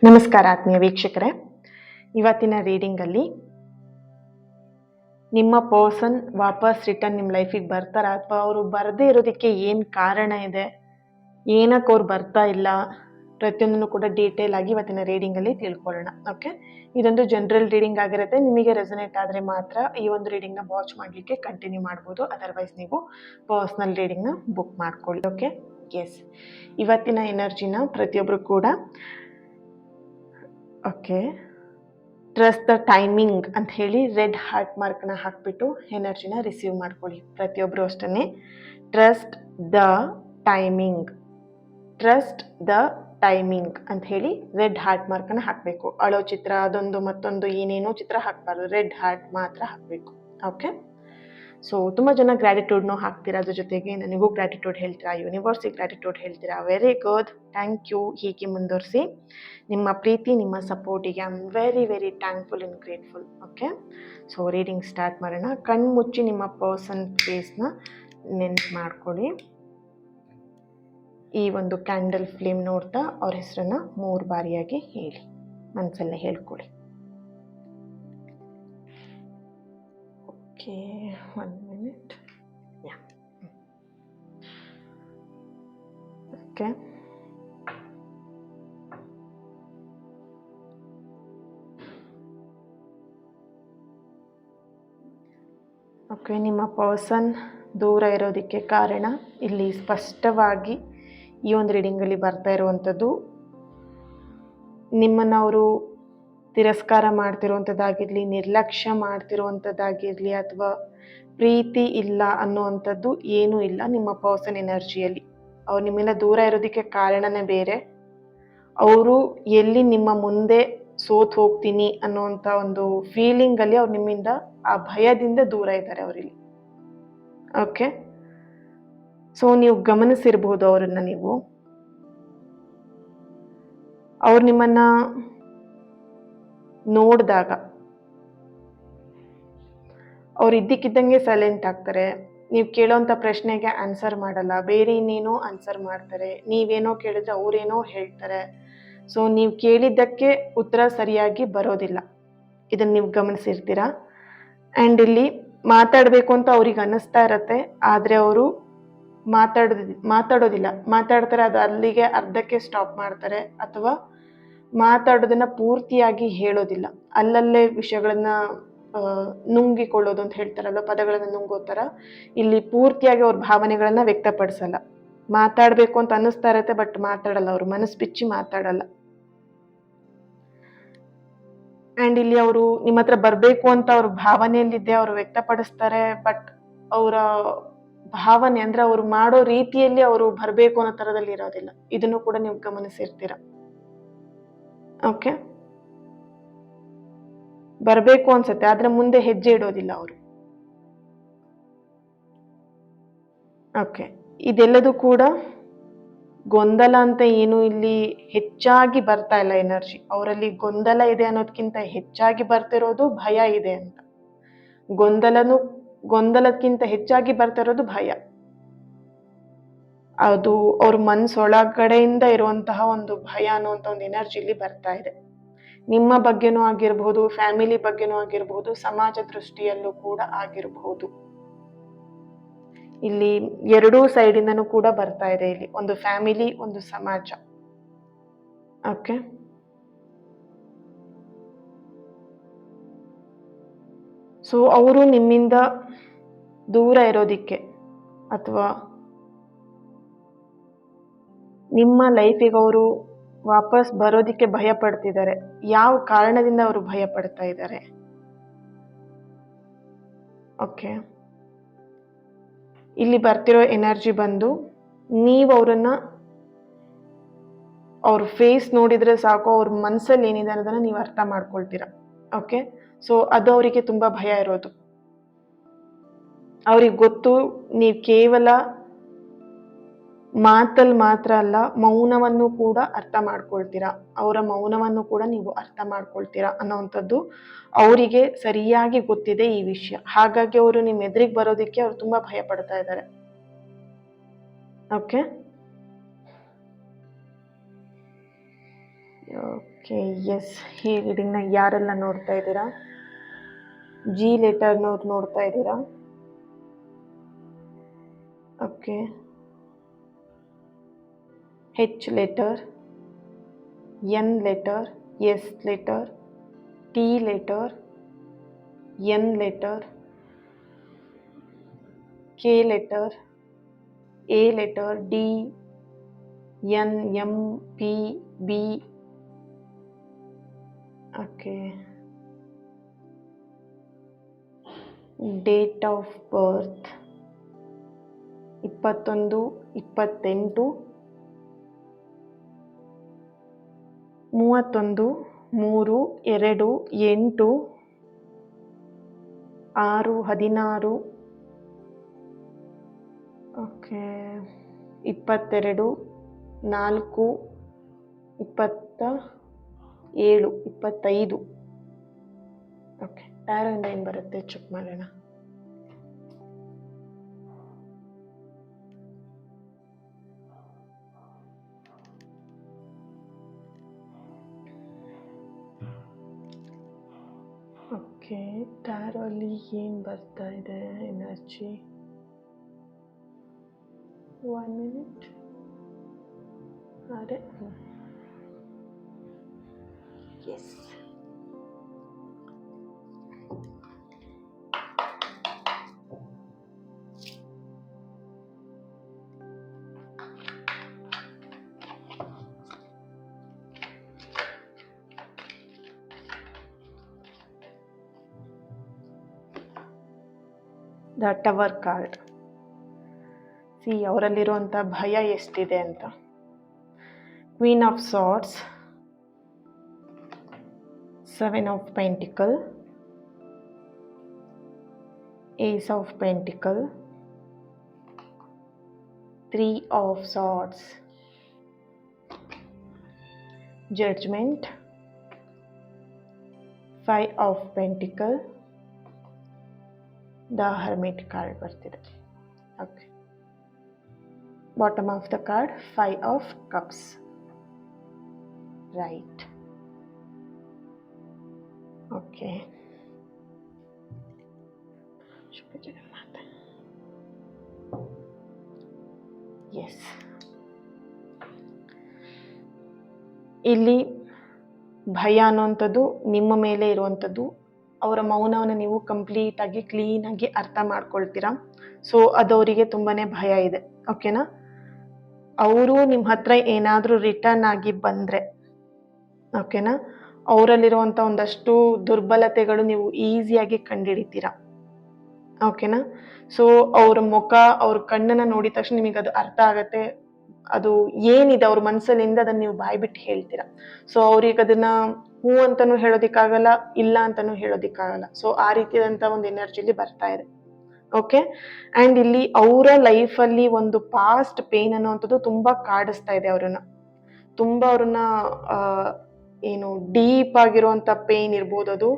ನಮಸ್ಕಾರ ಆತ್ಮೀಯ ವೀಕ್ಷಕರೇ, ಇವತ್ತಿನ ರೀಡಿಂಗಲ್ಲಿ ನಿಮ್ಮ ಪರ್ಸನ್ ವಾಪಸ್ ರಿಟರ್ನ್ ನಿಮ್ಮ ಲೈಫಿಗೆ ಬರ್ತಾರ ಅಥವಾ ಅವರು ಬರದೇ ಇರೋದಕ್ಕೆ ಏನು ಕಾರಣ ಇದೆ, ಏನಕ್ಕೆ ಅವ್ರು ಬರ್ತಾ ಇಲ್ಲ, ಪ್ರತಿಯೊಂದನ್ನು ಕೂಡ ಡೀಟೇಲ್ ಆಗಿ ಇವತ್ತಿನ ರೀಡಿಂಗಲ್ಲಿ ತಿಳ್ಕೊಳ್ಳೋಣ. ಓಕೆ, ಇದೊಂದು ಜನರಲ್ ರೀಡಿಂಗ್ ಆಗಿರುತ್ತೆ. ನಿಮಗೆ ರೆಸನೇಟ್ ಆದರೆ ಮಾತ್ರ ಈ ಒಂದು ರೀಡಿಂಗ್ನ ವಾಚ್ ಮಾಡಲಿಕ್ಕೆ ಕಂಟಿನ್ಯೂ ಮಾಡ್ಬೋದು, ಅದರ್ವೈಸ್ ನೀವು ಪರ್ಸ್ನಲ್ ರೀಡಿಂಗ್ನ ಬುಕ್ ಮಾಡ್ಕೊಳ್ಳಿ. ಓಕೆ, ಎಸ್, ಇವತ್ತಿನ ಎನರ್ಜಿನ ಪ್ರತಿಯೊಬ್ಬರು ಕೂಡ ಓಕೆ ಟ್ರಸ್ಟ್ ದ ಟೈಮಿಂಗ್ ಅಂತ ಹೇಳಿ ರೆಡ್ ಹಾರ್ಟ್ ಮಾರ್ಕ್ನ ಹಾಕ್ಬಿಟ್ಟು ಎನರ್ಜಿನ ರಿಸೀವ್ ಮಾಡ್ಕೊಳ್ಳಿ. ಪ್ರತಿಯೊಬ್ಬರು ಅಷ್ಟೇ trust the timing, trust the timing ಅಂತ ಹೇಳಿ ರೆಡ್ ಹಾರ್ಟ್ ಮಾರ್ಕ್ನ ಹಾಕಬೇಕು. ಅಳೋ ಚಿತ್ರ, ಅದೊಂದು ಮತ್ತೊಂದು ಏನೇನೋ ಚಿತ್ರ ಹಾಕಬಾರ್ದು, ರೆಡ್ ಹಾರ್ಟ್ ಮಾತ್ರ ಹಾಕಬೇಕು. ಓಕೆ, ಸೊ ತುಂಬ ಜನ ಗ್ರ್ಯಾಟಿಟ್ಯೂಡ್ನೂ ಹಾಕ್ತೀರಾ, ಅದ್ರ ಜೊತೆಗೆ ನನಗೂ ಗ್ರ್ಯಾಟಿಟ್ಯೂಡ್ ಹೇಳ್ತೀರಾ, ಯೂನಿವರ್ಸಿಗೆ ಗ್ರ್ಯಾಟಿಟ್ಯೂಡ್ ಹೇಳ್ತೀರಾ. Very good, thank you. ಹೀಗೆ ಮುಂದುವರಿಸಿ. ನಿಮ್ಮ ಪ್ರೀತಿ, ನಿಮ್ಮ ಸಪೋರ್ಟಿಗೆ I am very very thankful and grateful. Okay, so reading start ಮಾಡೋಣ. ಕಣ್ಣು ಮುಚ್ಚಿ ನಿಮ್ಮ ಪರ್ಸನ್ ಫೇಸ್ನ ನೆನ್ಪು ಮಾಡ್ಕೊಳ್ಳಿ. ಈ ಒಂದು ಕ್ಯಾಂಡಲ್ ಫ್ಲೇಮ್ ನೋಡ್ತಾ ಅವ್ರ ಹೆಸರನ್ನ 3 ಬಾರಿಯಾಗಿ ಹೇಳಿ, ಮನಸ್ಸಲ್ಲೇ ಹೇಳ್ಕೊಳ್ಳಿ. Okay, 1 minute. Yeah, okay. Okay, ನಿಮ್ಮ ಪರ್ಸನ್ ದೂರ ಇರೋದಕ್ಕೆ ಕಾರಣ ಇಲ್ಲಿ ಸ್ಪಷ್ಟವಾಗಿ ಈ ಒಂದು ರೀಡಿಂಗಲ್ಲಿ ಬರ್ತಾ ಇರುವಂಥದ್ದು, ನಿಮ್ಮನ್ನು ಅವರು ತಿರಸ್ಕಾರ ಮಾಡ್ತಿರುವಂಥದ್ದಾಗಿರಲಿ, ನಿರ್ಲಕ್ಷ್ಯ ಮಾಡ್ತಿರುವಂಥದ್ದಾಗಿರಲಿ, ಅಥವಾ ಪ್ರೀತಿ ಇಲ್ಲ ಅನ್ನುವಂಥದ್ದು ಏನೂ ಇಲ್ಲ ನಿಮ್ಮ ಪರ್ಸನ್ ಎನರ್ಜಿಯಲ್ಲಿ. ಅವ್ರು ನಿಮ್ಮಿಂದ ದೂರ ಇರೋದಕ್ಕೆ ಕಾರಣನೇ ಬೇರೆ. ಅವರು ಎಲ್ಲಿ ನಿಮ್ಮ ಮುಂದೆ ಸೋತ್ ಹೋಗ್ತೀನಿ ಅನ್ನೋವಂಥ ಒಂದು ಫೀಲಿಂಗಲ್ಲಿ ಅವ್ರು ನಿಮ್ಮಿಂದ, ಆ ಭಯದಿಂದ ದೂರ ಇದ್ದಾರೆ ಅವರಿಲ್ಲಿ. ಓಕೆ, ಸೊ ನೀವು ಗಮನಿಸಿರ್ಬೋದು ಅವರನ್ನ. ಅವ್ರು ನಿಮ್ಮನ್ನ ನೋಡಿದಾಗ ಅವ್ರು ಇದ್ದಕ್ಕಿದ್ದಂಗೆ ಸೈಲೆಂಟ್ ಆಗ್ತಾರೆ. ನೀವು ಕೇಳೋಂಥ ಪ್ರಶ್ನೆಗೆ ಆನ್ಸರ್ ಮಾಡಲ್ಲ, ಬೇರೆ ಇನ್ನೇನೋ ಆನ್ಸರ್ ಮಾಡ್ತಾರೆ. ನೀವೇನೋ ಕೇಳಿದ್ರೆ ಅವರೇನೋ ಹೇಳ್ತಾರೆ. ಸೊ ನೀವು ಕೇಳಿದ್ದಕ್ಕೆ ಉತ್ತರ ಸರಿಯಾಗಿ ಬರೋದಿಲ್ಲ, ಇದನ್ನು ನೀವು ಗಮನಿಸಿರ್ತೀರ. ಆ್ಯಂಡ್ ಇಲ್ಲಿ ಮಾತಾಡಬೇಕು ಅಂತ ಅವ್ರಿಗೆ ಅನ್ನಿಸ್ತಾ ಇರತ್ತೆ, ಆದರೆ ಅವರು ಮಾತಾಡೋದಿಲ್ಲ. ಮಾತಾಡ್ತಾರೆ, ಅದು ಅಲ್ಲಿಗೆ ಅರ್ಧಕ್ಕೆ ಸ್ಟಾಪ್ ಮಾಡ್ತಾರೆ, ಅಥವಾ ಮಾತಾಡೋದನ್ನ ಪೂರ್ತಿಯಾಗಿ ಹೇಳೋದಿಲ್ಲ. ಅಲ್ಲಲ್ಲೇ ವಿಷಯಗಳನ್ನ ನುಂಗಿಕೊಳ್ಳೋದು ಅಂತ ಹೇಳ್ತಾರಲ್ಲ, ಪದಗಳನ್ನು ನುಂಗೋ ಥರ ಇಲ್ಲಿ ಪೂರ್ತಿಯಾಗಿ ಅವ್ರ ಭಾವನೆಗಳನ್ನ ವ್ಯಕ್ತಪಡಿಸಲ್ಲ. ಮಾತಾಡಬೇಕು ಅಂತ ಅನ್ನಿಸ್ತಾ ಇರತ್ತೆ, ಬಟ್ ಮಾತಾಡಲ್ಲ, ಅವರು ಮನಸ್ಸು ಬಿಚ್ಚಿ ಮಾತಾಡಲ್ಲ. ಆ್ಯಂಡ್ ಇಲ್ಲಿ ಅವರು ನಿಮ್ಮ ಹತ್ರ ಬರಬೇಕು ಅಂತ ಅವ್ರ ಭಾವನೆಯಲ್ಲಿದೆ, ಅವರು ವ್ಯಕ್ತಪಡಿಸ್ತಾರೆ, ಬಟ್ ಅವರ ಭಾವನೆ ಅಂದರೆ ಅವರು ಮಾಡೋ ರೀತಿಯಲ್ಲಿ ಅವರು ಬರಬೇಕು ಅನ್ನೋ ಥರದಲ್ಲಿ ಇರೋದಿಲ್ಲ. ಇದನ್ನು ಕೂಡ ನೀವು ಗಮನಿಸಿರ್ತೀರ. ಓಕೆ, ಬರಬೇಕು ಅನ್ಸುತ್ತೆ, ಆದ್ರೆ ಮುಂದೆ ಹೆಜ್ಜೆ ಇಡೋದಿಲ್ಲ ಅವರು. ಓಕೆ, ಇದೆಲ್ಲದೂ ಕೂಡ ಗೊಂದಲ ಅಂತ ಏನು ಇಲ್ಲಿ ಹೆಚ್ಚಾಗಿ ಬರ್ತಾ ಇಲ್ಲ ಎನರ್ಜಿ. ಅವರಲ್ಲಿ ಗೊಂದಲ ಇದೆ ಅನ್ನೋದಕ್ಕಿಂತ ಹೆಚ್ಚಾಗಿ ಬರ್ತಿರೋದು ಭಯ ಇದೆ ಅಂತ. ಗೊಂದಲಕ್ಕಿಂತ ಹೆಚ್ಚಾಗಿ ಬರ್ತಿರೋದು ಭಯ. ಅದು ಅವ್ರ ಮನಸ್ಸೊಳಗಡೆಯಿಂದ ಇರುವಂತಹ ಒಂದು ಭಯ ಅನ್ನುವಂಥ ಒಂದು ಎನರ್ಜಿ ಇಲ್ಲಿ ಬರ್ತಾ ಇದೆ. ನಿಮ್ಮ ಬಗ್ಗೆನೂ ಆಗಿರಬಹುದು, ಫ್ಯಾಮಿಲಿ ಬಗ್ಗೆನೂ ಆಗಿರಬಹುದು, ಸಮಾಜ ದೃಷ್ಟಿಯಲ್ಲೂ ಕೂಡ ಆಗಿರಬಹುದು. ಇಲ್ಲಿ ಎರಡೂ ಸೈಡಿಂದನೂ ಕೂಡ ಬರ್ತಾ ಇದೆ. ಇಲ್ಲಿ ಒಂದು ಫ್ಯಾಮಿಲಿ, ಒಂದು ಸಮಾಜ. ಓಕೆ, ಸೊ ಅವರು ನಿಮ್ಮಿಂದ ದೂರ ಇರೋದಿಕ್ಕೆ ಅಥವಾ ನಿಮ್ಮ ಲೈಫಿಗೆ ಅವರು ವಾಪಸ್ ಬರೋದಿಕ್ಕೆ ಭಯ ಪಡ್ತಿದ್ದಾರೆ. ಯಾವ ಕಾರಣದಿಂದ ಅವರು ಭಯ ಪಡ್ತಾ ಇದ್ದಾರೆ? ಓಕೆ, ಇಲ್ಲಿ ಬರ್ತಿರೋ ಎನರ್ಜಿ ಬಂದು, ನೀವು ಅವ್ರ ಫೇಸ್ ನೋಡಿದ್ರೆ ಸಾಕು, ಅವ್ರ ಮನಸ್ಸಲ್ಲಿ ಏನಿದೆ ಅನ್ನೋದನ್ನ ನೀವು ಅರ್ಥ ಮಾಡ್ಕೊಳ್ತೀರ. ಓಕೆ, ಸೊ ಅದು ಅವರಿಗೆ ತುಂಬ ಭಯ ಇರೋದು. ಅವ್ರಿಗೆ ಗೊತ್ತು, ನೀವು ಕೇವಲ ಮಾತಲ್ಲಿ ಮಾತ್ರ ಅಲ್ಲ, ಮೌನವನ್ನು ಕೂಡ ಅರ್ಥ ಮಾಡ್ಕೊಳ್ತೀರಾ, ಅವರ ಮೌನವನ್ನು ಕೂಡ ನೀವು ಅರ್ಥ ಮಾಡ್ಕೊಳ್ತೀರಾ ಅನ್ನೋವಂಥದ್ದು ಅವರಿಗೆ ಸರಿಯಾಗಿ ಗೊತ್ತಿದೆ ಈ ವಿಷಯ. ಹಾಗಾಗಿ ಅವರು ನಿಮ್ಮ ಎದುರಿಗೆ ಬರೋದಕ್ಕೆ ಅವ್ರು ತುಂಬ ಭಯ ಪಡ್ತಾ ಇದ್ದಾರೆ. Okay, okay, yes. ಈ ರೀಡಿಂಗ್ನ ಯಾರೆಲ್ಲ ನೋಡ್ತಾ ಇದ್ದೀರಾ? ಜಿ ಲೆಟರ್ನವ್ರು ನೋಡ್ತಾ ಇದ್ದೀರಾ? Okay. H letter, N letter, S letter, T letter, N letter, K letter, A letter, D, N, M, P, B. Okay. Date of birth 21, 28, 31, 3, 2, 8, 6, 16. Okay. 22, 4, 27, 25. Okay. ಟ್ಯಾರೋಯಿಂದ ಏನು ಬರುತ್ತೆ ಚೆಕ್ ಮಾಡೋಣ. ಓಕೆ. ಟ್ಯಾರೋ ಅಲ್ಲಿ ಏನು ಬರ್ತಾ ಇದೆ ಎನರ್ಜಿ? 1 minute. ಅದೇ yes. The tower card. See ಅವರಲ್ಲಿರುವಂಥ ಭಯ ಎಷ್ಟಿದೆ ಅಂತ. Queen of swords, 7 of pentacle, ace of pentacle, 3 of swords, judgement, 5 of pentacle, the hermit card ಬರ್ತಿದೆ. Okay. Bottom of the card 5 of cups. Right. Okay. Yes. ಇಲ್ಲಿ ಭಯ ಅನ್ನುವಂಥದ್ದು ನಿಮ್ಮ ಮೇಲೆ ಇರುವಂಥದ್ದು. ಅವರ ಮೌನವನ್ನು ನೀವು ಕಂಪ್ಲೀಟಾಗಿ ಕ್ಲೀನಾಗಿ ಅರ್ಥ ಮಾಡ್ಕೊಳ್ತೀರಾ. ಸೊ ಅದು ಅವರಿಗೆ ತುಂಬಾ ಭಯ ಇದೆ. ಓಕೆನಾ? ಅವರು ನಿಮ್ಮ ಹತ್ರ ಏನಾದರೂ ರಿಟರ್ನ್ ಆಗಿ ಬಂದರೆ, ಓಕೆನಾ, ಅವರಲ್ಲಿರುವಂಥ ಒಂದಷ್ಟು ದುರ್ಬಲತೆಗಳು ನೀವು ಈಸಿಯಾಗಿ ಕಂಡುಹಿಡಿತೀರಾ. ಓಕೆನಾ? ಸೊ ಅವ್ರ ಮುಖ, ಅವ್ರ ಕಣ್ಣನ್ನು ನೋಡಿದ ತಕ್ಷಣ ನಿಮಗೆ ಅದು ಅರ್ಥ ಆಗತ್ತೆ. ಅದು ಏನಿದೆ ಅವ್ರ ಮನಸ್ಸಲ್ಲಿಂದ ಅದನ್ನು ನೀವು ಬಾಯ್ಬಿಟ್ಟು ಹೇಳ್ತೀರಾ. ಸೊ ಅವ್ರಿಗೆ ಅದನ್ನ ಹ್ಞೂ ಅಂತಲೂ ಹೇಳೋದಕ್ಕಾಗಲ್ಲ, ಇಲ್ಲ ಅಂತಲೂ ಹೇಳೋದಕ್ಕಾಗಲ್ಲ. ಸೊ ಆ ರೀತಿಯಾದಂಥ ಒಂದು ಎನರ್ಜಿಲಿ ಬರ್ತಾ ಇದೆ. ಓಕೆ. ಆ್ಯಂಡ್ ಇಲ್ಲಿ ಅವರ ಲೈಫಲ್ಲಿ ಒಂದು ಪಾಸ್ಟ್ ಪೇನ್ ಅನ್ನೋವಂಥದ್ದು ತುಂಬ ಕಾಡಿಸ್ತಾ ಇದೆ ಅವ್ರನ್ನ. ತುಂಬ ಅವ್ರನ್ನ ಏನು ಡೀಪ್ ಆಗಿರುವಂಥ ಪೇನ್ ಇರ್ಬೋದು ಅದು,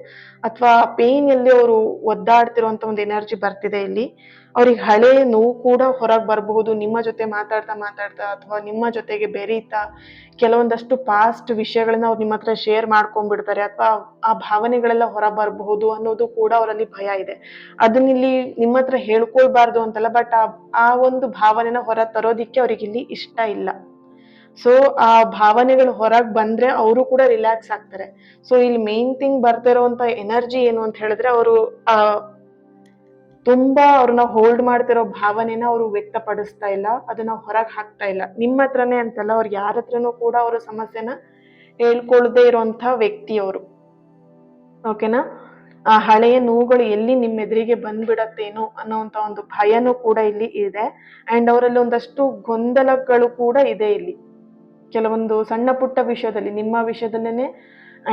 ಅಥವಾ ಪೇನ್ ಎಲ್ಲಿ ಅವರು ಒದ್ದಾಡ್ತಿರುವಂಥ ಒಂದು ಎನರ್ಜಿ ಬರ್ತಿದೆ ಇಲ್ಲಿ. ಅವ್ರಿಗೆ ಹಳೆ ನೋವು ಕೂಡ ಹೊರಗೆ ಬರಬಹುದು. ನಿಮ್ಮ ಜೊತೆ ಮಾತಾಡ್ತಾ ಮಾತಾಡ್ತಾ ಅಥವಾ ನಿಮ್ಮ ಜೊತೆಗೆ ಬೆರೀತಾ ಕೆಲವೊಂದಷ್ಟು ಪಾಸ್ಟ್ ವಿಷಯಗಳನ್ನ ಅವ್ರು ನಿಮ್ಮ ಹತ್ರ ಶೇರ್ ಮಾಡ್ಕೊಂಡ್ಬಿಡ್ತಾರೆ, ಅಥವಾ ಆ ಭಾವನೆಗಳೆಲ್ಲ ಹೊರ ಬರಬಹುದು ಅನ್ನೋದು ಕೂಡ ಅವರಲ್ಲಿ ಭಯ ಇದೆ. ಅದನ್ನಿಲ್ಲಿ ನಿಮ್ಮ ಹತ್ರ ಹೇಳ್ಕೊಳ್ಬಾರ್ದು ಅಂತಲ್ಲ, ಬಟ್ ಆ ಒಂದು ಭಾವನೆನ ಹೊರ ತರೋದಿಕ್ಕೆ ಅವ್ರಿಗೆ ಇಲ್ಲಿ ಇಷ್ಟ ಇಲ್ಲ. ಸೊ ಆ ಭಾವನೆಗಳು ಹೊರಗೆ ಬಂದ್ರೆ ಅವರು ಕೂಡ ರಿಲ್ಯಾಕ್ಸ್ ಆಗ್ತಾರೆ. ಸೊ ಇಲ್ಲಿ ಮೇನ್ ಥಿಂಗ್ ಬರ್ತಿರೋಂಥ ಎನರ್ಜಿ ಏನು ಅಂತ ಹೇಳಿದ್ರೆ, ಅವರು ತುಂಬಾ ಅವ್ರನ್ನ ಹೋಲ್ಡ್ ಮಾಡ್ತಿರೋ ಭಾವನೆನ ಅವರು ವ್ಯಕ್ತಪಡಿಸ್ತಾ ಇಲ್ಲ, ಅದನ್ನ ಹೊರಗೆ ಹಾಕ್ತಾ ಇಲ್ಲ. ನಿಮ್ಮ ಹತ್ರನೇ ಅಂತಲ್ಲ, ಅವ್ರಿಗೆ ಯಾರ ಹತ್ರನೂ ಕೂಡ ಅವರ ಸಮಸ್ಯೆನ ಹೇಳ್ಕೊಳ್ದೇ ಇರುವಂತ ವ್ಯಕ್ತಿ ಅವರು. ಓಕೆನಾ? ಆ ಹಳೆಯ ನೋವುಗಳು ಎಲ್ಲಿ ನಿಮ್ಮ ಎದುರಿಗೆ ಬಂದ್ಬಿಡತ್ತೇನೋ ಅನ್ನೋಂಥ ಒಂದು ಭಯನೂ ಕೂಡ ಇಲ್ಲಿ ಇದೆ. ಅಂಡ್ ಅವರಲ್ಲಿ ಒಂದಷ್ಟು ಗೊಂದಲಗಳು ಕೂಡ ಇದೆ ಇಲ್ಲಿ, ಕೆಲವೊಂದು ಸಣ್ಣ ಪುಟ್ಟ ವಿಷಯದಲ್ಲಿ, ನಿಮ್ಮ ವಿಷಯದಲ್ಲೇನೆ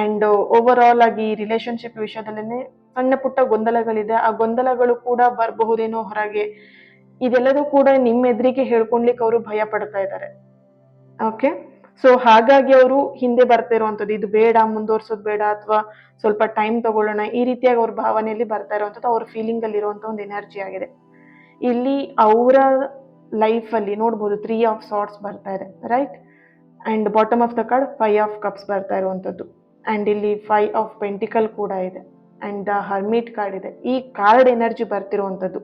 ಅಂಡ್ ಓವರ್ ಆಲ್ ಆಗಿ ರಿಲೇಶನ್ಶಿಪ್ ವಿಷಯದಲ್ಲೇನೆ ಸಣ್ಣ ಪುಟ್ಟ ಗೊಂದಲಗಳಿದೆ. ಆ ಗೊಂದಲಗಳು ಕೂಡ ಬರಬಹುದೇನೋ ಹೊರಗೆ. ಇದೆಲ್ಲದೂ ಕೂಡ ನಿಮ್ಮ ಎದುರಿಗೆ ಹೇಳ್ಕೊಳ್ಲಿಕ್ಕೆ ಅವರು ಭಯ ಪಡ್ತಾ ಇದ್ದಾರೆ. ಓಕೆ. ಸೊ ಹಾಗಾಗಿ ಅವರು ಹಿಂದೆ ಬರ್ತಾ ಇರುವಂಥದ್ದು, ಇದು ಬೇಡ, ಮುಂದುವರ್ಸೋದು ಬೇಡ, ಅಥವಾ ಸ್ವಲ್ಪ ಟೈಮ್ ತಗೊಳ್ಳೋಣ, ಈ ರೀತಿಯಾಗಿ ಅವ್ರ ಭಾವನೆಯಲ್ಲಿ ಬರ್ತಾ ಇರುವಂಥದ್ದು ಅವ್ರ ಫೀಲಿಂಗ್ ಅಲ್ಲಿ ಇರುವಂಥ ಒಂದು ಎನರ್ಜಿ ಆಗಿದೆ. ಇಲ್ಲಿ ಅವರ ಲೈಫಲ್ಲಿ ನೋಡ್ಬೋದು 3 ಆಫ್ ಸಾರ್ಟ್ಸ್ ಬರ್ತಾ ಇದೆ. Right? And bottom of the card 5 of cups ಬರ್ತಾ ಇರುವಂಥದ್ದು. ಆ್ಯಂಡ್ ಇಲ್ಲಿ 5 ಆಫ್ ಪೆಂಟಿಕಲ್ ಕೂಡ ಇದೆ ಆ್ಯಂಡ್ ದ ಹರ್ಮಿಟ್ ಕಾರ್ಡ್ ಇದೆ. ಈ ಕಾರ್ಡ್ ಎನರ್ಜಿ ಬರ್ತಿರುವಂಥದ್ದು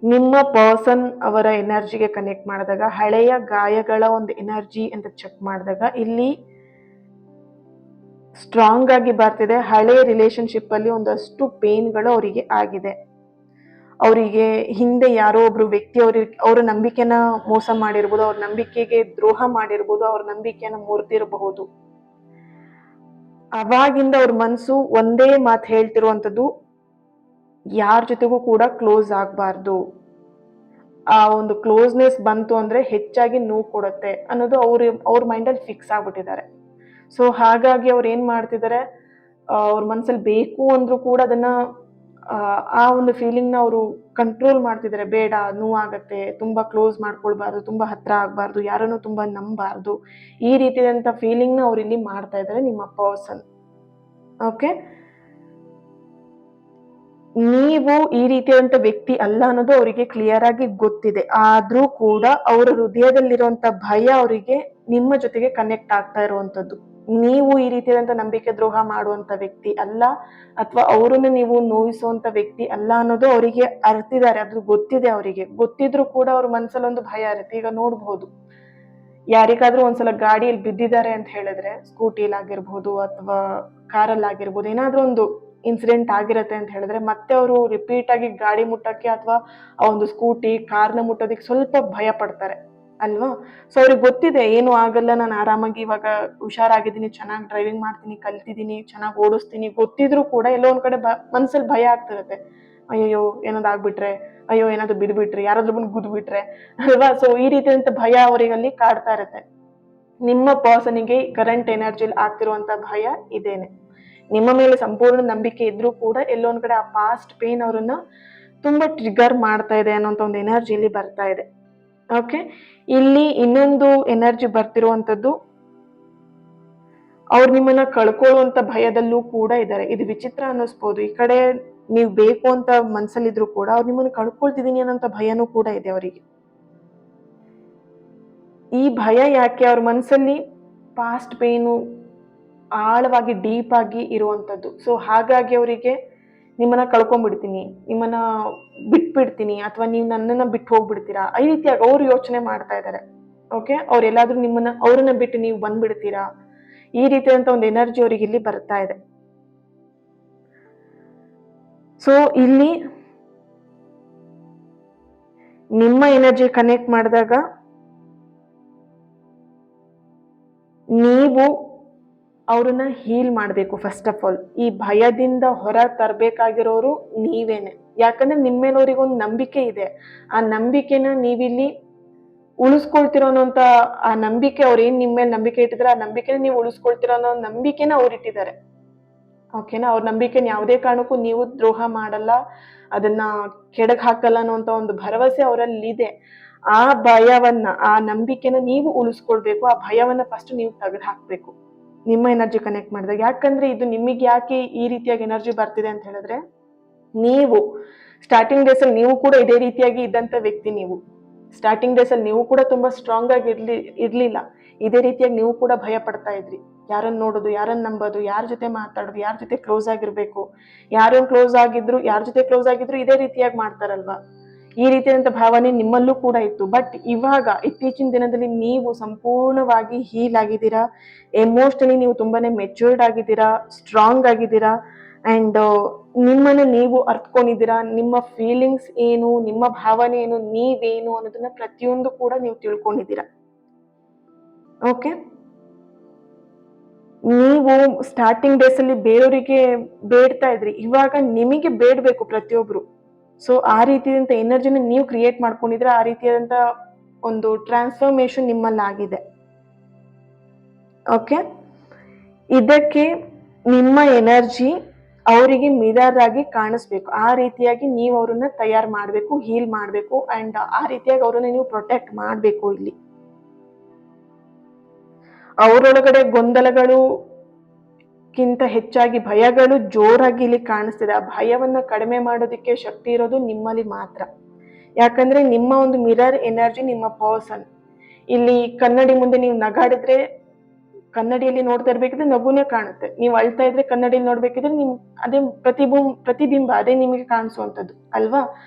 ನಿಮ್ಮ ಪರ್ಸನ್ ಅವರ ಎನರ್ಜಿಗೆ ಕನೆಕ್ಟ್ ಮಾಡಿದಾಗ, ಹಳೆಯ ಗಾಯಗಳ ಒಂದು ಎನರ್ಜಿ ಅಂತ ಚೆಕ್ ಮಾಡಿದಾಗ ಇಲ್ಲಿ ಸ್ಟ್ರಾಂಗ್ ಆಗಿ ಬರ್ತಿದೆ. ಹಳೆಯ ರಿಲೇಶನ್ಶಿಪ್ ಅಲ್ಲಿ ಒಂದಷ್ಟು ಪೇನ್ಗಳು ಅವರಿಗೆ ಆಗಿದೆ. ಅವರಿಗೆ ಹಿಂದೆ ಯಾರೋ ಒಬ್ರು ವ್ಯಕ್ತಿ ಅವ್ರ ನಂಬಿಕೆನ ಮೋಸ ಮಾಡಿರ್ಬೋದು, ಅವ್ರ ನಂಬಿಕೆಗೆ ದ್ರೋಹ ಮಾಡಿರ್ಬೋದು, ಅವ್ರ ನಂಬಿಕೆನ ಮುರಿದಿರಬಹುದು. ಅವಾಗಿಂದ ಅವ್ರ ಮನಸ್ಸು ಒಂದೇ ಮಾತು ಹೇಳ್ತಿರುವಂಥದ್ದು, ಯಾರ ಜೊತೆಗೂ ಕೂಡ ಕ್ಲೋಸ್ ಆಗಬಾರ್ದು. ಆ ಒಂದು ಕ್ಲೋಸ್ನೆಸ್ ಬಂತು ಅಂದ್ರೆ ಹೆಚ್ಚಾಗಿ ನೋವು ಕೊಡುತ್ತೆ ಅನ್ನೋದು ಅವ್ರ ಮೈಂಡಲ್ಲಿ ಫಿಕ್ಸ್ ಆಗ್ಬಿಟ್ಟಿದ್ದಾರೆ. ಸೊ ಹಾಗಾಗಿ ಅವ್ರು ಏನ್ ಮಾಡ್ತಿದ್ದಾರೆ, ಅವ್ರ ಮನಸ್ಸಲ್ಲಿ ಬೇಕು ಅಂದ್ರೂ ಕೂಡ ಅದನ್ನ ಆ ಒಂದು ಫೀಲಿಂಗ್ನ ಅವರು ಕಂಟ್ರೋಲ್ ಮಾಡ್ತಿದ್ದಾರೆ. ಬೇಡ, ನೋವಾಗತ್ತೆ, ತುಂಬಾ ಕ್ಲೋಸ್ ಮಾಡ್ಕೊಳ್ಬಾರ್ದು, ತುಂಬಾ ಹತ್ರ ಆಗ್ಬಾರ್ದು, ಯಾರನ್ನು ತುಂಬಾ ನಂಬಾರ್ದು, ಈ ರೀತಿಯಾದಂಥ ಫೀಲಿಂಗ್ನ ಅವ್ರು ಇಲ್ಲಿ ಮಾಡ್ತಾ ಇದ್ದಾರೆ ನಿಮ್ಮ ಪರ್ಸನ್. ಓಕೆ, ನೀವು ಈ ರೀತಿಯಾದಂಥ ವ್ಯಕ್ತಿ ಅಲ್ಲ ಅನ್ನೋದು ಅವರಿಗೆ ಕ್ಲಿಯರ್ ಆಗಿ ಗೊತ್ತಿದೆ. ಆದ್ರೂ ಕೂಡ ಅವರ ಹೃದಯದಲ್ಲಿರುವಂತ ಭಯ ಅವರಿಗೆ ನಿಮ್ಮ ಜೊತೆಗೆ ಕನೆಕ್ಟ್ ಆಗ್ತಾ ಇರುವಂತದ್ದು. ನೀವು ಈ ರೀತಿಯಾದಂಥ ನಂಬಿಕೆ ದ್ರೋಹ ಮಾಡುವಂತ ವ್ಯಕ್ತಿ ಅಲ್ಲ, ಅಥವಾ ಅವರನ್ನು ನೀವು ನೋಯಿಸುವಂತ ವ್ಯಕ್ತಿ ಅಲ್ಲ ಅನ್ನೋದು ಅವರಿಗೆ ಅರ್ತಿದ್ದಾರೆ. ಅದು ಗೊತ್ತಿದೆ. ಅವರಿಗೆ ಗೊತ್ತಿದ್ರು ಕೂಡ ಅವ್ರ ಮನ್ಸಲ್ಲಿ ಒಂದು ಭಯ ಇರುತ್ತೆ. ಈಗ ನೋಡ್ಬೋದು, ಯಾರಿಗಾದ್ರೂ ಒಂದ್ಸಲ ಗಾಡಿಯಲ್ಲಿ ಬಿದ್ದಿದ್ದಾರೆ ಅಂತ ಹೇಳಿದ್ರೆ, ಸ್ಕೂಟಿಲ್ ಆಗಿರ್ಬೋದು ಅಥವಾ ಕಾರಲ್ಲಿ ಆಗಿರ್ಬೋದು, ಏನಾದ್ರೂ ಒಂದು ಇನ್ಸಿಡೆಂಟ್ ಆಗಿರತ್ತೆ ಅಂತ ಹೇಳಿದ್ರೆ, ಮತ್ತೆ ಅವರು ರಿಪೀಟ್ ಆಗಿ ಗಾಡಿ ಮುಟ್ಟಕ್ಕೆ ಅಥವಾ ಆ ಒಂದು ಸ್ಕೂಟಿ ಕಾರ್ನ ಮುಟ್ಟೋದಕ್ಕೆ ಸ್ವಲ್ಪ ಭಯ ಪಡ್ತಾರೆ ಅಲ್ವಾ. ಸೊ ಅವ್ರಿಗೆ ಗೊತ್ತಿದೆ, ಏನು ಆಗಲ್ಲ, ನಾನು ಆರಾಮಾಗಿ ಇವಾಗ ಹುಷಾರಾಗಿದ್ದೀನಿ, ಚೆನ್ನಾಗಿ ಡ್ರೈವಿಂಗ್ ಮಾಡ್ತೀನಿ, ಕಲ್ತಿದ್ದೀನಿ, ಚೆನ್ನಾಗಿ ಓಡಿಸ್ತೀನಿ, ಗೊತ್ತಿದ್ರು ಕೂಡ ಎಲ್ಲೋ ಒಂದ್ ಕಡೆ ಮನ್ಸಲ್ಲಿ ಭಯ ಆಗ್ತಿರತ್ತೆ. ಅಯ್ಯೋ ಏನಾದ್ರು ಆಗ್ಬಿಟ್ರೆ, ಅಯ್ಯೋ ಏನಾದ್ರು ಬಿದ್ಬಿಟ್ರೆ, ಯಾರಾದ್ರೂ ಬಂದು ಗುದ್ಬಿಟ್ರೆ ಅಲ್ವಾ. ಸೊ ಈ ರೀತಿಯಂತ ಭಯ ಅವರಿಗಲ್ಲಿ ಕಾಡ್ತಾ ಇರತ್ತೆ. ನಿಮ್ಮ ಪರ್ಸನಿಗೆ ಕರೆಂಟ್ ಎನರ್ಜಿಲಿ ಆಗ್ತಿರುವಂತ ಭಯ ಇದೇನೆ. ನಿಮ್ಮ ಮೇಲೆ ಸಂಪೂರ್ಣ ನಂಬಿಕೆ ಇದ್ರೂ ಕೂಡ ಎಲ್ಲೊಂದ್ ಕಡೆ ಆ ಪಾಸ್ಟ್ ಪೇನ್ ಅವ್ರನ್ನ ತುಂಬಾ ಟ್ರಿಗರ್ ಮಾಡ್ತಾ ಇದೆ ಅನ್ನೋಂಥ ಒಂದು ಎನರ್ಜಿ ಇಲ್ಲಿ ಬರ್ತಾ ಇದೆ. ಓಕೆ, ಇಲ್ಲಿ ಇನ್ನೊಂದು ಎನರ್ಜಿ ಬರ್ತಿರುವಂತದ್ದು, ಅವ್ರು ನಿಮ್ಮನ್ನ ಕಳ್ಕೊಳ್ಳುವಂತ ಭಯದಲ್ಲೂ ಕೂಡ ಇದ್ದಾರೆ. ಇದು ವಿಚಿತ್ರ ಅನ್ನಿಸ್ಬೋದು. ಈ ಕಡೆ ನೀವು ಬೇಕು ಅಂತ ಮನ್ಸಲ್ಲಿದ್ರು ಕೂಡ ಅವ್ರು ನಿಮ್ಮನ್ನ ಕಳ್ಕೊಳ್ತಿದೀನಿ ಅನ್ನೋಂಥ ಭಯನೂ ಕೂಡ ಇದೆ ಅವರಿಗೆ. ಈ ಭಯ ಯಾಕೆ? ಅವ್ರ ಮನ್ಸಲ್ಲಿ ಪಾಸ್ಟ್ ಪೇನು ಆಳವಾಗಿ ಡೀಪ್ ಆಗಿ ಇರುವಂತದ್ದು. ಸೊ ಹಾಗಾಗಿ ಅವರಿಗೆ ನಿಮ್ಮನ್ನ ಕಳ್ಕೊಂಡ್ಬಿಡ್ತೀನಿ, ನಿಮ್ಮನ್ನ ಬಿಟ್ಬಿಡ್ತೀನಿ, ಅಥವಾ ನೀವು ನನ್ನನ್ನ ಬಿಟ್ಟು ಹೋಗ್ಬಿಡ್ತೀರಾ, ಈ ರೀತಿಯಾಗಿ ಅವ್ರು ಯೋಚನೆ ಮಾಡ್ತಾ ಇದ್ದಾರೆ. ಓಕೆ, ಅವ್ರೆಲ್ಲಾದ್ರೂ ಅವ್ರನ್ನ ಬಿಟ್ಟು ನೀವು ಬಂದ್ಬಿಡ್ತೀರಾ, ಈ ರೀತಿಯಾದಂತ ಒಂದು ಎನರ್ಜಿ ಅವ್ರಿಗೆ ಇಲ್ಲಿ ಬರ್ತಾ ಇದೆ. ಸೊ ಇಲ್ಲಿ ನಿಮ್ಮ ಎನರ್ಜಿ ಕನೆಕ್ಟ್ ಮಾಡಿದಾಗ ನೀವು ಅವ್ರನ್ನ ಹೀಲ್ ಮಾಡಬೇಕು. ಫಸ್ಟ್ ಆಫ್ ಆಲ್ ಈ ಭಯದಿಂದ ಹೊರ ತರಬೇಕಾಗಿರೋರು ನೀವೇನೆ. ಯಾಕಂದ್ರೆ ನಿಮ್ಮೇಲೆ ಅವ್ರಿಗೊಂದು ನಂಬಿಕೆ ಇದೆ. ಆ ನಂಬಿಕೆನ ನೀವಿಲ್ಲಿ ಉಳಿಸ್ಕೊಳ್ತಿರೋ ಅನ್ನೋಂಥ ಆ ನಂಬಿಕೆ, ಅವ್ರು ಏನ್ ನಿಮ್ಮ ಮೇಲೆ ನಂಬಿಕೆ ಇಟ್ಟಿದ್ರೆ ಆ ನಂಬಿಕೆನ ನೀವು ಉಳಿಸ್ಕೊಳ್ತಿರೋ ಅನ್ನೋ ನಂಬಿಕೆನ ಅವ್ರು ಇಟ್ಟಿದ್ದಾರೆ. ಓಕೆನಾ, ಅವ್ರ ನಂಬಿಕೆನ ಯಾವುದೇ ಕಾರಣಕ್ಕೂ ನೀವು ದ್ರೋಹ ಮಾಡಲ್ಲ, ಅದನ್ನ ಕೆಡಕ್ ಹಾಕಲ್ಲ ಅನ್ನೋಂಥ ಒಂದು ಭರವಸೆ ಅವರಲ್ಲಿ ಇದೆ. ಆ ಭಯವನ್ನ, ಆ ನಂಬಿಕೆನ ನೀವು ಉಳಿಸ್ಕೊಳ್ಬೇಕು. ಆ ಭಯವನ್ನ ಫಸ್ಟ್ ನೀವು ತೆಗೆದು ಹಾಕ್ಬೇಕು ನಿಮ್ಮ ಎನರ್ಜಿ ಕನೆಕ್ಟ್ ಮಾಡಿದಾಗ. ಯಾಕಂದ್ರೆ ಇದು ನಿಮಗೆ ಯಾಕೆ ಈ ರೀತಿಯಾಗಿ ಎನರ್ಜಿ ಬರ್ತಿದೆ ಅಂತ ಹೇಳಿದ್ರೆ, ನೀವು ಸ್ಟಾರ್ಟಿಂಗ್ ಡೇಸ್ ಅಲ್ಲಿ ನೀವು ಕೂಡ ಇದೇ ರೀತಿಯಾಗಿ ಇದ್ದಂತ ವ್ಯಕ್ತಿ. ನೀವು ಸ್ಟಾರ್ಟಿಂಗ್ ಡೇಸ್ ಅಲ್ಲಿ ನೀವು ಕೂಡ ತುಂಬಾ ಸ್ಟ್ರಾಂಗ್ ಆಗಿ ಇರ್ಲಿಲ್ಲ. ಇದೇ ರೀತಿಯಾಗಿ ನೀವು ಕೂಡ ಭಯ ಪಡ್ತಾ ಇದ್ರಿ. ಯಾರನ್ನ ನೋಡೋದು, ಯಾರನ್ನ ನಂಬೋದು, ಯಾರ ಜೊತೆ ಮಾತಾಡೋದು, ಯಾರ ಜೊತೆ ಕ್ಲೋಸ್ ಆಗಿರ್ಬೇಕು, ಯಾರನ್ನ ಕ್ಲೋಸ್ ಆಗಿದ್ರು, ಯಾರ ಜೊತೆ ಕ್ಲೋಸ್ ಆಗಿದ್ರು ಇದೇ ರೀತಿಯಾಗಿ ಮಾಡ್ತಾರಲ್ವಾ. ಈ ರೀತಿಯಾದಂತ ಭಾವನೆ ನಿಮ್ಮಲ್ಲೂ ಕೂಡ ಇತ್ತು. ಬಟ್ ಇವಾಗ ಇತ್ತೀಚಿನ ದಿನದಲ್ಲಿ ನೀವು ಸಂಪೂರ್ಣವಾಗಿ ಹೀಲ್ ಆಗಿದ್ದೀರಾ. ಎಮೋಷನಲಿ ನೀವು ತುಂಬಾನೇ ಮೆಚೂರ್ಡ್ ಆಗಿದ್ದೀರಾ, ಸ್ಟ್ರಾಂಗ್ ಆಗಿದ್ದೀರಾ, ಅಂಡ್ ನಿಮ್ಮನ್ನ ನೀವು ಅರ್ಥಕೊಂಡಿದ್ದೀರಾ. ನಿಮ್ಮ ಫೀಲಿಂಗ್ಸ್ ಏನು, ನಿಮ್ಮ ಭಾವನೆ ಏನು, ನೀವೇನು ಅನ್ನೋದನ್ನ ಪ್ರತಿಯೊಂದು ಕೂಡ ನೀವು ತಿಳ್ಕೊಂಡಿದ್ದೀರಾ. ಓಕೆ, ನೀವು ಸ್ಟಾರ್ಟಿಂಗ್ ಡೇಸ್ ಅಲ್ಲಿ ಬೇರೆಯವರಿಗೆ ಬೇಡ್ತಾ ಇದ್ರಿ, ಇವಾಗ ನಿಮಗೆ ಬೇಡ್ಬೇಕು ಪ್ರತಿಯೊಬ್ರು. ಸೊ ಆ ರೀತಿಯಾದಂಥ ಎನರ್ಜಿನ ನೀವು ಕ್ರಿಯೇಟ್ ಮಾಡ್ಕೊಂಡಿದ್ರೆ ಆ ರೀತಿಯಾದಂಥ ಒಂದು ಟ್ರಾನ್ಸ್ಫಾರ್ಮೇಶನ್ ನಿಮ್ಮಲ್ಲಿ ಆಗಿದೆ. ಓಕೆ, ಇದಕ್ಕೆ ನಿಮ್ಮ ಎನರ್ಜಿ ಅವರಿಗೆ ಮಿರರ್ ಆಗಿ ಕಾಣಿಸ್ಬೇಕು. ಆ ರೀತಿಯಾಗಿ ನೀವು ಅವ್ರನ್ನ ತಯಾರು ಮಾಡಬೇಕು, ಹೀಲ್ ಮಾಡಬೇಕು, ಅಂಡ್ ಆ ರೀತಿಯಾಗಿ ಅವ್ರನ್ನ ನೀವು ಪ್ರೊಟೆಕ್ಟ್ ಮಾಡಬೇಕು. ಇಲ್ಲಿ ಅವರೊಳಗಡೆ ಗೊಂದಲಗಳು ಕಿಂತ ಹೆಚ್ಚಾಗಿ ಭಯಗಳು ಜೋರಾಗಿ ಇಲ್ಲಿ ಕಾಣಿಸ್ತಿದೆ. ಆ ಭಯವನ್ನ ಕಡಿಮೆ ಮಾಡೋದಕ್ಕೆ ಶಕ್ತಿ ಇರೋದು ನಿಮ್ಮಲ್ಲಿ ಮಾತ್ರ. ಯಾಕಂದ್ರೆ ನಿಮ್ಮ ಒಂದು ಮಿರರ್ ಎನರ್ಜಿ ನಿಮ್ಮ ಪರ್ಸನ್. ಇಲ್ಲಿ ಕನ್ನಡಿ ಮುಂದೆ ನೀವು ನಗಾಡಿದ್ರೆ ಕನ್ನಡಿಯಲ್ಲಿ ನೋಡ್ತಾ ಇರ್ಬೇಕಿದ್ರೆ ನಗುನೇ ಕಾಣುತ್ತೆ. ನೀವು ಅಳ್ತಾ ಇದ್ರೆ ಕನ್ನಡಿಯಲ್ಲಿ ನೋಡ್ಬೇಕಿದ್ರೆ ನಿಮ್ ಅದೇ ಪ್ರತಿಬಿಂಬ ಅದೇ ನಿಮಗೆ ಕಾಣಿಸುವಂಥದ್ದು ಅಲ್ವಾ?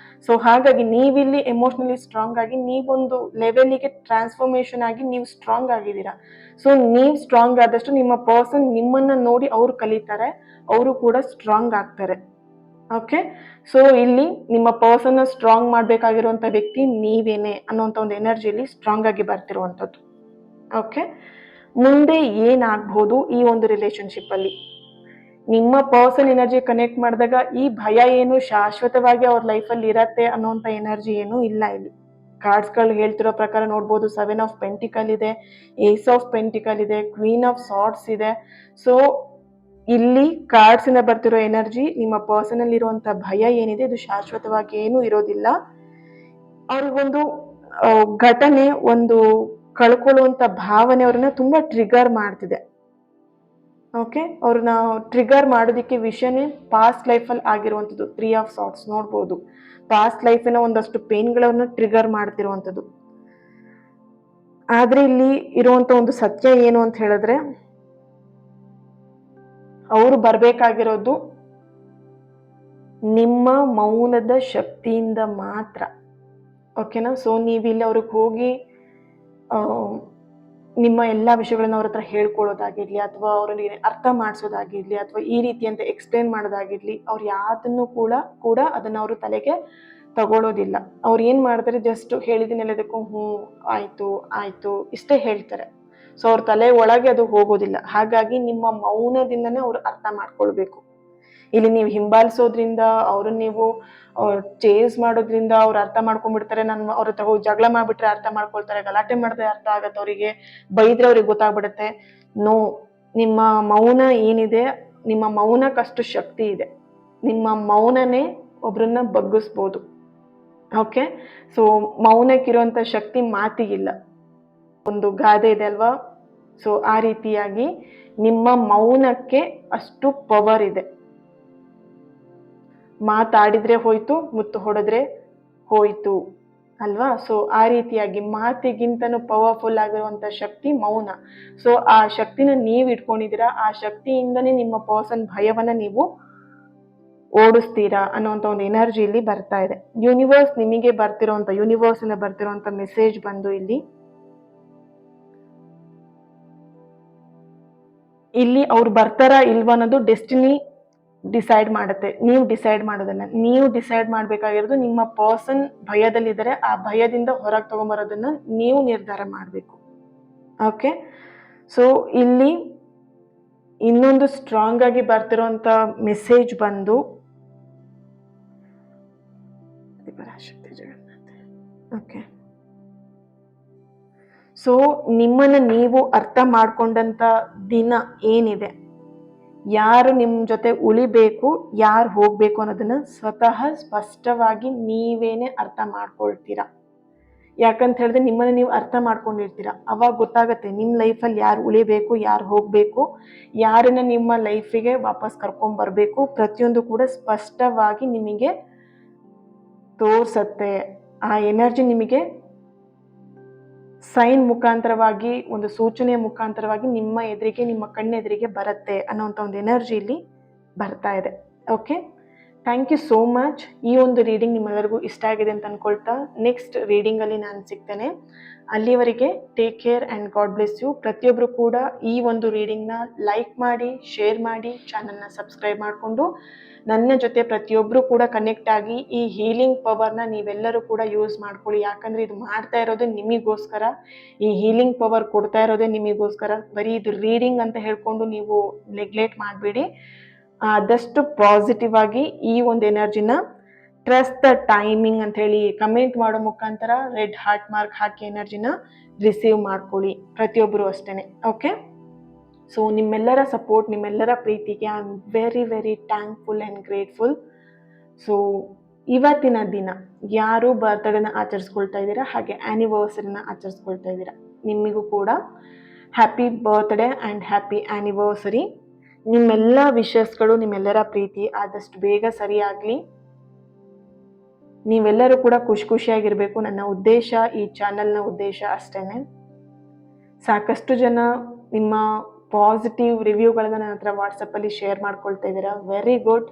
ಸೊ ಹಾಗಾಗಿ ನೀವಿಲ್ಲಿ ಎಮೋಷನಲಿ ಸ್ಟ್ರಾಂಗ್ ಆಗಿ ನೀವೊಂದು ಲೆವೆಲ್ಗೆ ಟ್ರಾನ್ಸ್ಫಾರ್ಮೇಶನ್ ಆಗಿ ನೀವು ಸ್ಟ್ರಾಂಗ್ ಆಗಿದ್ದೀರಾ. ಸೊ ನೀವು ಸ್ಟ್ರಾಂಗ್ ಆದಷ್ಟು ನಿಮ್ಮ ಪರ್ಸನ್ ನಿಮ್ಮನ್ನ ನೋಡಿ ಅವ್ರು ಕಲಿತಾರೆ, ಅವರು ಕೂಡ ಸ್ಟ್ರಾಂಗ್ ಆಗ್ತಾರೆ. ಓಕೆ, ಸೊ ಇಲ್ಲಿ ನಿಮ್ಮ ಪರ್ಸನ್ ಸ್ಟ್ರಾಂಗ್ ಮಾಡ್ಬೇಕಾಗಿರುವಂತ ವ್ಯಕ್ತಿ ನೀವೇನೆ ಅನ್ನೋಂಥ ಒಂದು ಎನರ್ಜಿಯಲ್ಲಿ ಸ್ಟ್ರಾಂಗ್ ಆಗಿ ಬರ್ತಿರುವಂಥದ್ದು. ಓಕೆ, ಮುಂದೆ ಏನಾಗ್ಬೋದು ಈ ಒಂದು ರಿಲೇಶನ್ಶಿಪ್ ಅಲ್ಲಿ? ನಿಮ್ಮ ಪರ್ಸನ್ ಎನರ್ಜಿ ಕನೆಕ್ಟ್ ಮಾಡಿದಾಗ ಈ ಭಯ ಏನು ಶಾಶ್ವತವಾಗಿ ಅವ್ರ ಲೈಫಲ್ಲಿ ಇರತ್ತೆ ಅನ್ನೋಂಥ ಎನರ್ಜಿ ಏನು ಇಲ್ಲ ಇಲ್ಲಿ. ಕಾರ್ಡ್ಸ್ಗಳು ಹೇಳ್ತಿರೋ ಪ್ರಕಾರ ನೋಡ್ಬೋದು 7 ಆಫ್ ಪೆಂಟಿಕಲ್ ಇದೆ, ಏಸ್ ಆಫ್ ಪೆಂಟಿಕಲ್ ಇದೆ, ಕ್ವೀನ್ ಆಫ್ ಸಾರ್ಟ್ಸ್ ಇದೆ. ಸೊ ಇಲ್ಲಿ ಕಾರ್ಡ್ಸ್ ಇಂದ ಬರ್ತಿರೋ ಎನರ್ಜಿ ನಿಮ್ಮ ಪರ್ಸನ್ ಅಲ್ಲಿ ಇರುವಂತ ಭಯ ಏನಿದೆ ಇದು ಶಾಶ್ವತವಾಗಿ ಏನು ಇರೋದಿಲ್ಲ. ಅವ್ರಿಗೊಂದು ಘಟನೆ, ಒಂದು ಕಳ್ಕೊಳ್ಳುವಂತ ಭಾವನೆ ಅವ್ರನ್ನ ತುಂಬಾ ಟ್ರಿಗರ್ ಮಾಡ್ತಿದೆ. ಓಕೆ, ಅವ್ರನ್ನ ಟ್ರಿಗರ್ ಮಾಡೋದಕ್ಕೆ ವಿಷಯನೇ ಪಾಸ್ಟ್ ಲೈಫಲ್ಲಿ ಆಗಿರುವಂಥದ್ದು. 3 ಆಫ್ ಸಾರ್ಟ್ಸ್ ನೋಡ್ಬೋದು, ಪಾಸ್ಟ್ ಲೈಫಿನ ಒಂದಷ್ಟು ಪೇನ್ಗಳನ್ನ ಟ್ರಿಗರ್ ಮಾಡ್ತಿರುವಂಥದ್ದು. ಆದ್ರೆ ಇಲ್ಲಿ ಇರುವಂತ ಒಂದು ಸತ್ಯ ಏನು ಅಂತ ಹೇಳಿದ್ರೆ, ಅವರು ಬರ್ಬೇಕಾಗಿರೋದು ನಿಮ್ಮ ಮೌನದ ಶಕ್ತಿಯಿಂದ ಮಾತ್ರ. ಓಕೆನಾ? ಸೊ ನೀವಿಲ್ಲಿ ಅವ್ರಿಗೆ ಹೋಗಿ ನಿಮ್ಮ ಎಲ್ಲ ವಿಷಯಗಳನ್ನ ಅವ್ರ ಹತ್ರ ಹೇಳ್ಕೊಳ್ಳೋದಾಗಿರ್ಲಿ, ಅಥವಾ ಅವ್ರಿಗೆ ಅರ್ಥ ಮಾಡಿಸೋದಾಗಿರ್ಲಿ, ಅಥವಾ ಈ ರೀತಿ ಅಂತ ಎಕ್ಸ್ಪ್ಲೇನ್ ಮಾಡೋದಾಗಿರ್ಲಿ, ಅವ್ರು ಯಾವ್ದನ್ನು ಕೂಡ ಅದನ್ನ ಅವರು ತಲೆಗೆ ತಗೊಳ್ಳೋದಿಲ್ಲ. ಅವ್ರು ಏನ್ ಮಾಡ್ತಾರೆ, ಜಸ್ಟ್ ಹೇಳಿದಿನೆಲ್ಲದಕ್ಕೂ ಆಯ್ತು ಆಯ್ತು ಇಷ್ಟೇ ಹೇಳ್ತಾರೆ. ಸೊ ಅವ್ರ ತಲೆ ಒಳಗೆ ಅದು ಹೋಗೋದಿಲ್ಲ. ಹಾಗಾಗಿ ನಿಮ್ಮ ಮೌನದಿಂದನೇ ಅವ್ರು ಅರ್ಥ ಮಾಡ್ಕೊಳ್ಬೇಕು. ಇಲ್ಲಿ ನೀವು ಹಿಂಬಾಲಿಸೋದ್ರಿಂದ, ಅವ್ರನ್ನ ನೀವು ಚೇಸ್ ಮಾಡೋದ್ರಿಂದ ಅವ್ರು ಅರ್ಥ ಮಾಡ್ಕೊಂಡ್ಬಿಡ್ತಾರೆ. ನಾನು ಅವ್ರ ಹತ್ರ ಹೋಗಿ ಜಗಳ ಮಾಡ್ಬಿಟ್ರೆ ಅರ್ಥ ಮಾಡ್ಕೊಳ್ತಾರೆ, ಗಲಾಟೆ ಮಾಡಿದ್ರೆ ಅರ್ಥ ಆಗತ್ತೆ ಅವರಿಗೆ, ಬೈದ್ರೆ ಅವ್ರಿಗೆ ಗೊತ್ತಾಗ್ಬಿಡುತ್ತೆ. ನೋ, ನಿಮ್ಮ ಮೌನ ಏನಿದೆ, ನಿಮ್ಮ ಮೌನಕ್ಕಷ್ಟು ಶಕ್ತಿ ಇದೆ. ನಿಮ್ಮ ಮೌನನೇ ಒಬ್ರನ್ನ ಬಗ್ಗಿಸ್ಬೋದು. ಓಕೆ, ಸೊ ಮೌನಕ್ಕಿರುವಂತ ಶಕ್ತಿ ಮಾತಿಗಿಲ್ಲ. ಒಂದು ಗಾದೆ ಇದೆ ಅಲ್ವಾ? ಸೊ ಆ ರೀತಿಯಾಗಿ ನಿಮ್ಮ ಮೌನಕ್ಕೆ ಅಷ್ಟು ಪವರ್ ಇದೆ. ಮಾತಾಡಿದ್ರೆ ಹೋಯ್ತು, ಮುತ್ತು ಹೊಡೆದ್ರೆ ಹೋಯ್ತು ಅಲ್ವಾ? ಸೊ ಆ ರೀತಿಯಾಗಿ ಮಾತಿಗಿಂತನೂ ಪವರ್ಫುಲ್ ಆಗಿರುವಂತ ಶಕ್ತಿ ಮೌನ. ಸೊ ಆ ಶಕ್ತಿನ ನೀವು ಇಟ್ಕೊಂಡಿದ್ದೀರಾ, ಆ ಶಕ್ತಿಯಿಂದನೇ ನಿಮ್ಮ ಪರ್ಸನ್ ಭಯವನ್ನ ನೀವು ಓಡಿಸ್ತೀರಾ ಅನ್ನೋಂಥ ಒಂದು ಎನರ್ಜಿ ಇಲ್ಲಿ ಬರ್ತಾ ಇದೆ. ಯೂನಿವರ್ಸ್ ನಿಮಗೆ ಬರ್ತಿರೋಂಥ, ಯೂನಿವರ್ಸ್ ಇಂದ ಬರ್ತಿರೋಂಥ ಮೆಸೇಜ್ ಬಂದು ಇಲ್ಲಿ ಅವ್ರು ಬರ್ತಾರಾ ಇಲ್ವಾ ಅನ್ನೋದು ಡೆಸ್ಟಿನಿ ಡಿಸೈಡ್ ಮಾಡುತ್ತೆ, ನೀವು ಡಿಸೈಡ್ ಮಾಡೋದನ್ನ. ನೀವು ಡಿಸೈಡ್ ಮಾಡ್ಬೇಕಾಗಿರೋದು ನಿಮ್ಮ ಪರ್ಸನ್ ಭಯದಲ್ಲಿದ್ದಾರೆ, ಆ ಭಯದಿಂದ ಹೊರಗೆ ತಗೊಂಬರೋದನ್ನ ನೀವು ನಿರ್ಧಾರ ಮಾಡಬೇಕು. ಓಕೆ, ಸೊ ಇಲ್ಲಿ ಇನ್ನೊಂದು ಸ್ಟ್ರಾಂಗ್ ಆಗಿ ಬರ್ತಿರೋಂಥ ಮೆಸೇಜ್ ಬಂದು ಓಕೆ, ಸೊ ನಿಮ್ಮನ್ನ ನೀವು ಅರ್ಥ ಮಾಡ್ಕೊಂಡಂತ ದಿನ ಏನಿದೆ, ಯಾರು ನಿಮ್ಮ ಜೊತೆ ಉಳಿಬೇಕು, ಯಾರು ಹೋಗ್ಬೇಕು ಅನ್ನೋದನ್ನ ಸ್ವತಃ ಸ್ಪಷ್ಟವಾಗಿ ನೀವೇನೆ ಅರ್ಥ ಮಾಡ್ಕೊಳ್ತೀರಾ. ಯಾಕಂತ ಹೇಳಿದ್ರೆ ನಿಮ್ಮನ್ನ ನೀವು ಅರ್ಥ ಮಾಡ್ಕೊಂಡಿರ್ತೀರಾ. ಅವಾಗ ಗೊತ್ತಾಗತ್ತೆ ನಿಮ್ಮ ಲೈಫಲ್ಲಿ ಯಾರು ಉಳಿಬೇಕು, ಯಾರು ಹೋಗ್ಬೇಕು, ಯಾರನ್ನ ನಿಮ್ಮ ಲೈಫಿಗೆ ವಾಪಸ್ ಕರ್ಕೊಂಡ್ ಬರ್ಬೇಕು, ಪ್ರತಿಯೊಂದು ಕೂಡ ಸ್ಪಷ್ಟವಾಗಿ ನಿಮಗೆ ತೋರ್ಸತ್ತೆ. ಆ ಎನರ್ಜಿ ನಿಮಗೆ ಸೈನ್ ಮುಖಾಂತರವಾಗಿ, ಒಂದು ಸೂಚನೆಯ ಮುಖಾಂತರವಾಗಿ ನಿಮ್ಮ ಎದುರಿಗೆ, ನಿಮ್ಮ ಕಣ್ಣೆದುರಿಗೆ ಬರುತ್ತೆ ಅನ್ನೋಂಥ ಒಂದು ಎನರ್ಜಿ ಇಲ್ಲಿ ಬರ್ತಾ ಇದೆ. Okay, thank you so much. ಈ ಒಂದು ರೀಡಿಂಗ್ ನಿಮ್ಮೆಲ್ಲರಿಗೂ ಇಷ್ಟ ಆಗಿದೆ ಅಂತ ಅನ್ಕೊಳ್ತಾ ನೆಕ್ಸ್ಟ್ ರೀಡಿಂಗಲ್ಲಿ ನಾನು ಸಿಗ್ತೇನೆ. ಅಲ್ಲಿವರೆಗೆ take care and God bless you. ಪ್ರತಿಯೊಬ್ಬರು ಕೂಡ ಈ ಒಂದು ರೀಡಿಂಗ್ನ ಲೈಕ್ ಮಾಡಿ, ಶೇರ್ ಮಾಡಿ, ಚಾನಲ್ನ ಸಬ್ಸ್ಕ್ರೈಬ್ ಮಾಡಿಕೊಂಡು ನನ್ನ ಜೊತೆ ಪ್ರತಿಯೊಬ್ಬರು ಕೂಡ ಕನೆಕ್ಟ್ ಆಗಿ ಈ ಹೀಲಿಂಗ್ ಪವರ್ನ ನೀವೆಲ್ಲರೂ ಕೂಡ ಯೂಸ್ ಮಾಡ್ಕೊಳ್ಳಿ. ಯಾಕಂದರೆ ಇದು ಮಾಡ್ತಾ ಇರೋದೇ ನಿಮಗೋಸ್ಕರ, ಈ ಹೀಲಿಂಗ್ ಪವರ್ ಕೊಡ್ತಾ ಇರೋದೇ ನಿಮಗೋಸ್ಕರ. ಬರೀ ಇದು ರೀಡಿಂಗ್ ಅಂತ ಹೇಳ್ಕೊಂಡು ನೀವು ನೆಗ್ಲೆಕ್ಟ್ ಮಾಡಬೇಡಿ. ಆದಷ್ಟು ಪಾಸಿಟಿವ್ ಆಗಿ ಈ ಒಂದು ಎನರ್ಜಿನ ಟ್ರಸ್ಟ್ ದ ಟೈಮಿಂಗ್ ಅಂತ ಹೇಳಿ ಕಮೆಂಟ್ ಮಾಡೋ ಮುಖಾಂತರ ರೆಡ್ ಹಾರ್ಟ್ ಮಾರ್ಕ್ ಹಾಕಿ ಎನರ್ಜಿನ ರಿಸೀವ್ ಮಾಡ್ಕೊಳ್ಳಿ, ಪ್ರತಿಯೊಬ್ಬರು ಅಷ್ಟೇ. ಓಕೆ, ಸೊ ನಿಮ್ಮೆಲ್ಲರ ಸಪೋರ್ಟ್, ನಿಮ್ಮೆಲ್ಲರ ಪ್ರೀತಿಗೆ I am very very thankful and grateful. So ಇವತ್ತಿನ ದಿನ ಯಾರು ಬರ್ತ್ಡೇನ ಆಚರಿಸ್ಕೊಳ್ತಾ ಇದ್ದೀರಾ, ಹಾಗೆ ಆ್ಯನಿವರ್ಸರಿನ ಆಚರಿಸ್ಕೊಳ್ತಾ ಇದ್ದೀರಾ, ನಿಮಗೂ ಕೂಡ happy birthday and happy anniversary. ನಿಮ್ಮೆಲ್ಲ ವಿಶಸ್ಗಳು, ನಿಮ್ಮೆಲ್ಲರ ಪ್ರೀತಿ ಆದಷ್ಟು ಬೇಗ ಸರಿಯಾಗಲಿ. ನೀವೆಲ್ಲರೂ ಕೂಡ ಖುಷಿಯಾಗಿರಬೇಕು. ನನ್ನ ಉದ್ದೇಶ, ಈ ಚಾನಲ್ನ ಉದ್ದೇಶ ಅಷ್ಟೇ. ಸಾಕಷ್ಟು ಜನ ನಿಮ್ಮ ಪಾಸಿಟಿವ್ ರಿವ್ಯೂಗಳನ್ನ ನನ್ನ ಹತ್ರ ವಾಟ್ಸಪ್ಪಲ್ಲಿ ಶೇರ್ ಮಾಡ್ಕೊಳ್ತಾ ಇದ್ದೀರಾ. Very good.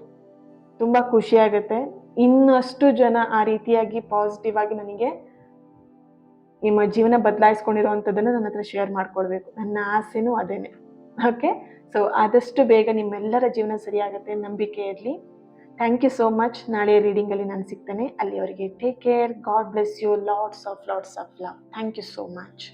ತುಂಬ ಖುಷಿಯಾಗುತ್ತೆ. ಇನ್ನಷ್ಟು ಜನ ಆ ರೀತಿಯಾಗಿ ಪಾಸಿಟಿವ್ ಆಗಿ ನನಗೆ ನಿಮ್ಮ ಜೀವನ ಬದಲಾಯಿಸ್ಕೊಂಡಿರೋವಂಥದ್ದನ್ನು ನನ್ನ ಹತ್ರ ಶೇರ್ ಮಾಡ್ಕೊಳ್ಬೇಕು. ನನ್ನ ಆಸೆನೂ ಅದೇನೆ. ಓಕೆ, ಸೊ ಆದಷ್ಟು ಬೇಗ ನಿಮ್ಮೆಲ್ಲರ ಜೀವನ ಸರಿಯಾಗುತ್ತೆ, ನಂಬಿಕೆ ಇರಲಿ. Thank you so much. ನಾಳೆ ರೀಡಿಂಗಲ್ಲಿ ನಾನು ಸಿಗ್ತೇನೆ. ಅಲ್ಲಿವರೆಗೆ take care. God bless you. Lots of love. Thank you so much.